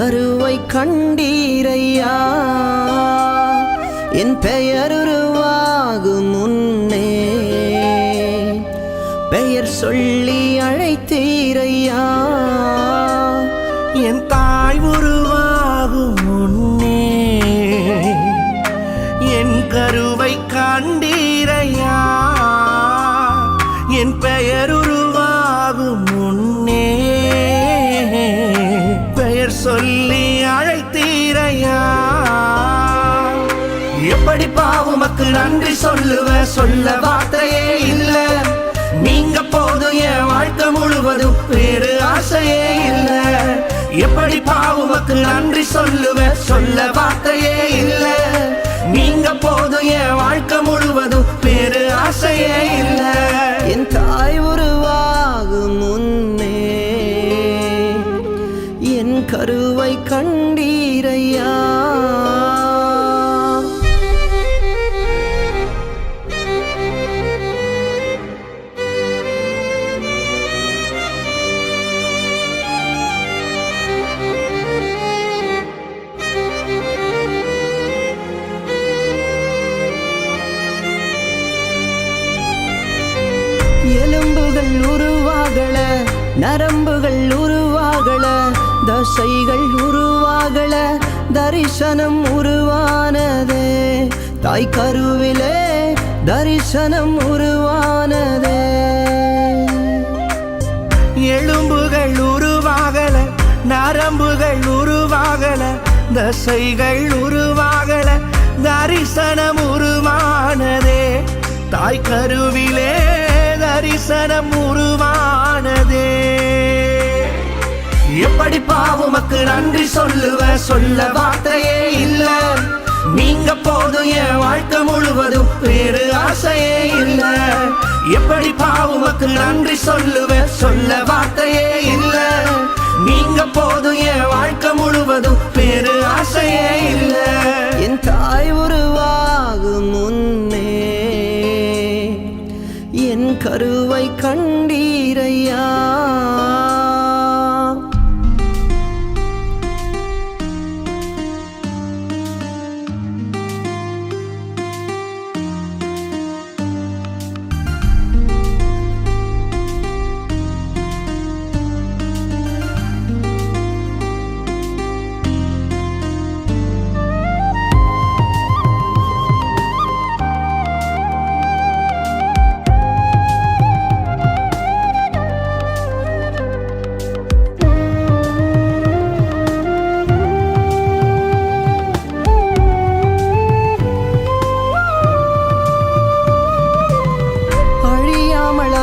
கருவை கண்டீரையா என் பெயர் உருவாகும் முன்னே பெயர் சொல்லி அழைத்தீரையா என் தாய் உருவாகும் முன்னே என் கருவை கண்டீரையா என் பெயர் உருவாகும் முன்னே பெயர் சொல்லி அழைத்தீரையா எப்படி பாவுமக்கு நன்றி சொல்லுவ சொல்ல வார்த்தையே இல்ல நீங்க போதும் என் வாழ்க்கை முழுவதும் வேறு ஆசையே இல்ல எப்படி பாவுமக்கு நன்றி சொல்லுவ சொல்ல வார்த்தையே இல்ல நீங்க போதும் என் வாழ்க்கை முழுவதும் வேறு ஆசையே இல்ல என் தாய் உருவாகும் முன்னே என் கருவை கண்டீரையா எலும்புகள் உருவாகல நரம்புகள் உருவாகல தசைகள் உருவாகல தரிசனம் உருவானதே தாய் கருவிலே தரிசனம் உருவானதே எலும்புகள் உருவாகல நரம்புகள் உருவாகல தசைகள் உருவாகல தரிசனம் உருவானதே தாய் கருவிலே தரிசனம் உருவானதே எப்படி பாவுமக்கு நன்றி சொல்லுவ சொல்ல வார்த்தையே இல்ல நீங்க போதும் என் வாழ்க்கை முழுவதும் வேறு ஆசையே இல்ல எப்படி பாவுமக்கு நன்றி சொல்லுவ சொல்ல வார்த்தையே இல்ல நீங்க போதும் என் வாழ்க்கை முழுவதும் வேறு ஆசையே இல்ல என் தாய் உருவாகும் முன்னே என் கருவை கண்டீரையா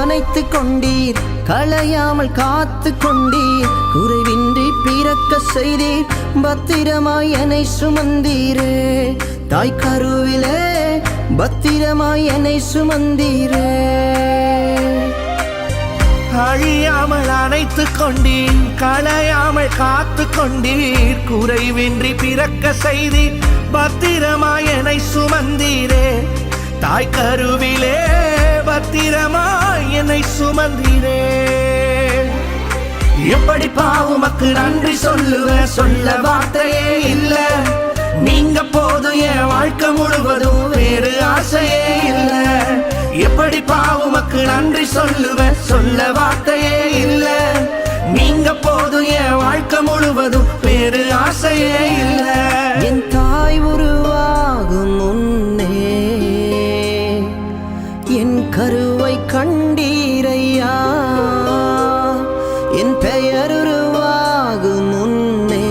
அணைத்து கொண்டீர் களையாமல் காத்து கொண்டீர் குறைவின்றி பிறக்க செய்தீர் பத்திரமாய் என்னை சுமந்தீரே தாய் கருவிலே பத்திரமாய் என்னை சுமந்தீரே அழியாமல் அணைத்து கொண்டீர் களையாமல் காத்து கொண்டீர் குறைவின்றி பிறக்க செய்தீர் பத்திரமாய் என்னை சுமந்தீரே தாய் கருவிலே பத்திரமாய் என்னை சுமந்தீரே எப்படி பாவுமக்கு நன்றி சொல்லுவ சொல்ல வார்த்தையே இல்ல நீங்க போதும் என் வாழ்க்கை முழுவதும் வேறு ஆசையே இல்ல எப்படி பாவுமக்கு நன்றி சொல்லுவ சொல்ல வார்த்தையே இல்ல நீங்க போதும் என் வாழ்க்கை முழுவதும் வேறு ஆசையே இல்ல என் தாய் உருவாகும் முன்னே என் கருவை கண்டீரையா என் பெயர் உருவாகும் முன்னே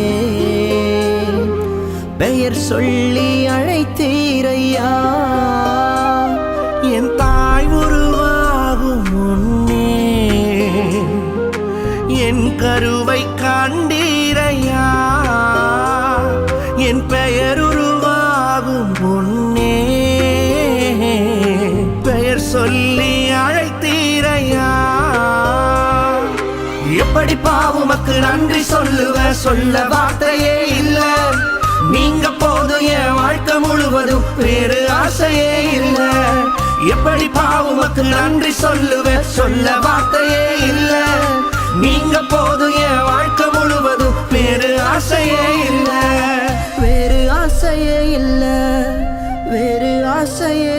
பெயர் சொல்லி அழைத்தீரையா என் தாய் உருவாகும் முன்னே என் கருவை கண்டீரையா என் பெயர் உருவாகும் முன்னே பெயர் சொல்லி அழைத்தீரையா எப்படி பாவுமக்கு நன்றி சொல்லுவ சொல்ல வார்த்தையே இல்ல நீங்க போதும் என் வாழ்க்கை முழுவதும் வேறு ஆசையே இல்ல எப்படி பாவுமக்கு நன்றி சொல்லுவ சொல்ல வார்த்தையே இல்ல நீங்க போதும் என் வாழ்க்கை முழுவதும் வேறு ஆசை ஆசையே இல்ல வேறு ஆசையே இல்ல வேறு ஆசையே